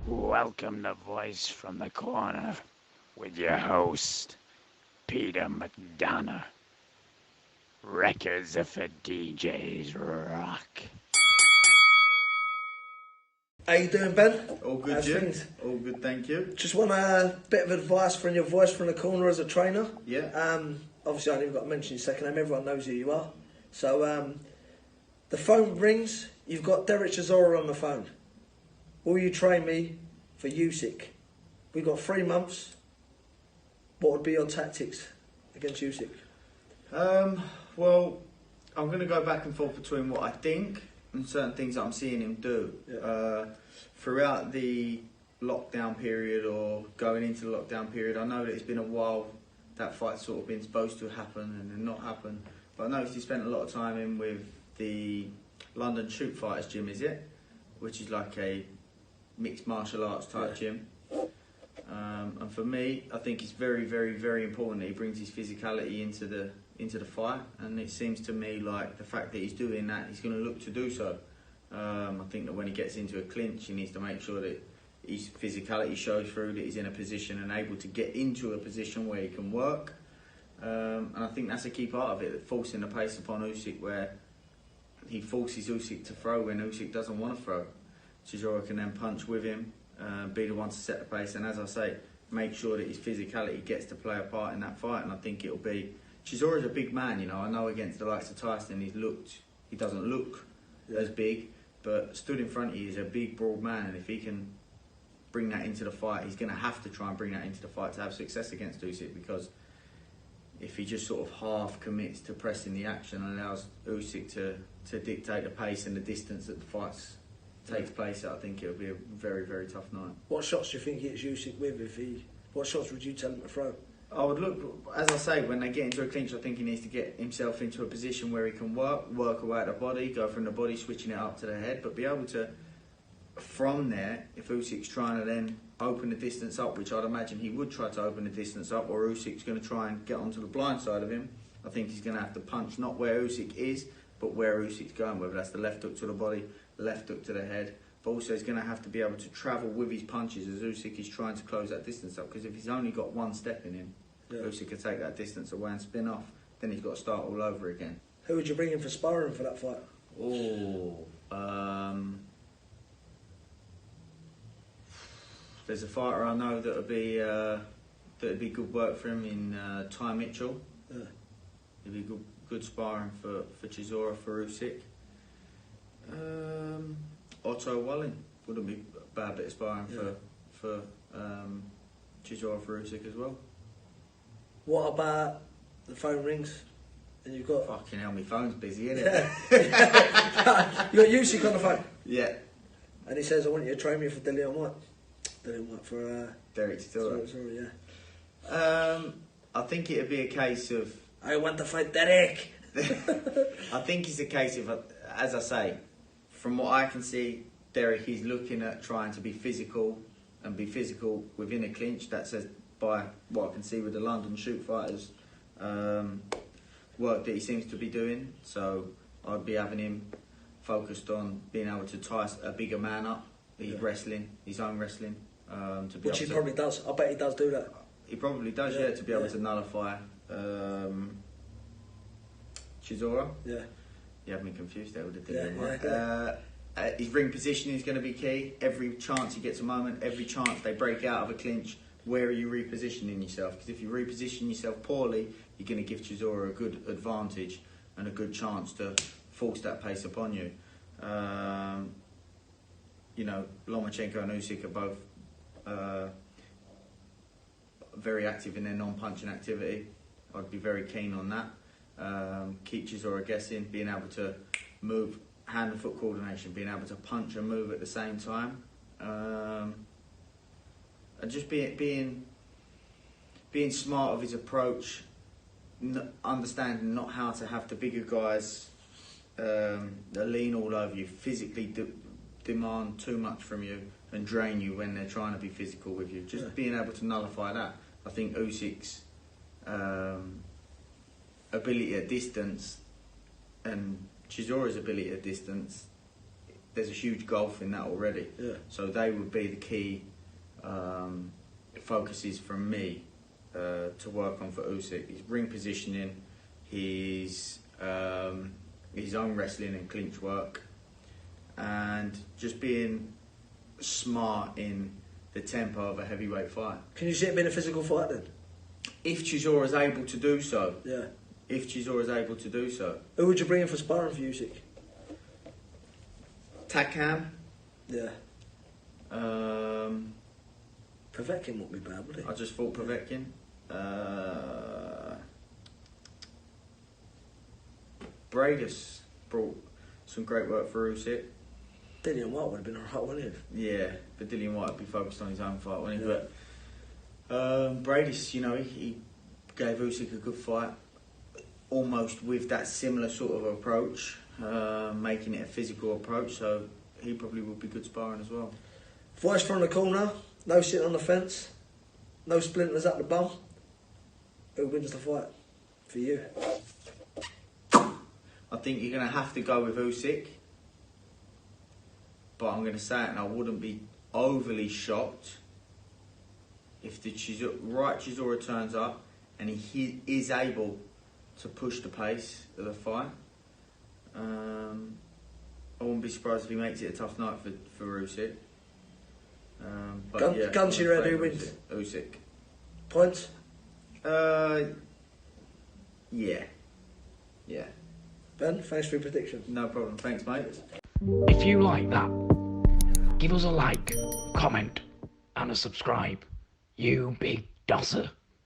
Welcome to Voice from the Corner with your host, Peter McDonough. Records are for DJs rock. How you doing, Ben? All good, Jim. All good, thank you. Just want a bit of advice from your Voice from the Corner as a trainer. Yeah. Obviously, I haven't even got to mention your second name. Everyone knows who you are. So, the phone rings. You've got Derek Chisora on the phone. Will you train me for Usyk? We've got 3 months. What would be your tactics against Usyk? Well, I'm going to go back and forth between what I think and certain things that I'm seeing him do. Yeah. Throughout the lockdown period or going into the lockdown period, I know that it's been a while that fight's sort of been supposed to happen and then not happen. But I noticed he spent a lot of time in with the London Shoot Fighters gym, is it? Which is like a mixed martial arts type gym. And for me, I think it's very, very, very important that he brings his physicality into the fight. And it seems to me like the fact that he's doing that, he's going to look to do so. I think that when he gets into a clinch, he needs to make sure that his physicality shows through, that he's in a position and able to get into a position where he can work. And I think that's a key part of it, forcing the pace upon Usyk, where he forces Usyk to throw when Usyk doesn't want to throw. Chisora can then punch with him, be the one to set the pace, and as I say, make sure that his physicality gets to play a part in that fight. And I think it'll be... Chisora's a big man, you know. I know against the likes of Tyson, he doesn't look as big, but stood in front of you, he's a big, broad man, and if he can bring that into the fight, he's going to have to try and bring that into the fight to have success against Usyk, because if he just sort of half commits to pressing the action and allows Usyk to dictate the pace and the distance that the fight takes place, I think it'll be a very, very tough night. What shots do you think it's Usyk with? What shots would you tell him to throw? I would look, as I say, when they get into a clinch, I think he needs to get himself into a position where he can work away at the body, go from the body, switching it up to the head, but be able to, from there, if Usyk's trying to then open the distance up, which I'd imagine he would try to open the distance up, or Usyk's going to try and get onto the blind side of him, I think he's going to have to punch not where Usyk is, but where Usyk's going, whether that's the left hook to the body, left hook to the head. But also he's going to have to be able to travel with his punches as Usyk is trying to close that distance up, because if he's only got one step in him, Usyk can take that distance away and spin off, then he's got to start all over again. Who would you bring in for sparring for that fight? There's a fighter I know that would be good work for him in Ty Mitchell. Yeah. It'd be good sparring for Chisora, for Usyk. Otto Walling wouldn't be a bad bit of sparring for Chisora, for Usyk as well. What about the phone rings and you've got... Fucking hell, my phone's busy, isn't it? You got Usyk on the phone? Yeah. And he says, I want you to train me for Whyte. Whyte for... Derek Chisora. Sorry, yeah. I think it'd be a case of... I want to fight Derek! I think it's a case of, as I say, from what I can see, Derek is looking at trying to be physical and be physical within a clinch. That says, by what I can see with the London Shoot Fighters work that he seems to be doing. So I'd be having him focused on being able to tie a bigger man up. He's wrestling, his own wrestling. Which he probably does. I bet he does do that. He probably does, to be able to nullify Chisora. Yeah. You have me confused there with the thing. His ring positioning is going to be key. Every chance he gets a moment, every chance they break out of a clinch, where are you repositioning yourself? Because if you reposition yourself poorly, you're going to give Chisora a good advantage and a good chance to force that pace upon you. You know, Lomachenko and Usyk are both very active in their non-punching activity. I'd be very keen on that. Keep Chisora guessing, being able to move, hand and foot coordination, being able to punch and move at the same time. And just being smart of his approach, understanding not how to have the bigger guys lean all over you, physically demand too much from you and drain you when they're trying to be physical with you. Just being able to nullify that. I think Usyk's ability at distance and Chisora's ability at distance, there's a huge gulf in that already. Yeah. So they would be the key focuses from me to work on for Usyk. His ring positioning, his own wrestling and clinch work, and just being smart in the tempo of a heavyweight fight. Can you see it being a physical fight then? If Chisora is able to do so. Yeah. If Chisora is able to do so. Who would you bring in for sparring for Usyk? Takam. Yeah. Povetkin won't be bad, would he? I just thought Povetkin. Bradis brought some great work for Usyk. Dillian Whyte would have been alright, wouldn't he? Yeah, but Dillian Whyte would be focused on his own fight, wouldn't he? Yeah. But Bradis, you know, he gave Usyk a good fight, almost with that similar sort of approach, making it a physical approach. So he probably would be good sparring as well. Voice from the corner, no sitting on the fence, no splinters up the bum. Who wins the fight for you? I think you're going to have to go with Usyk, but I'm going to say it, and I wouldn't be overly shocked if the right Chisora turns up and he is able to push the pace of the fight. I wouldn't be surprised if he makes it a tough night for Usyk. Gun to your head, who wins? Usyk. Points? Yeah. Ben, thanks for your prediction. No problem. Thanks, mate. If you like that, give us a like, comment, and a subscribe. You big dosser.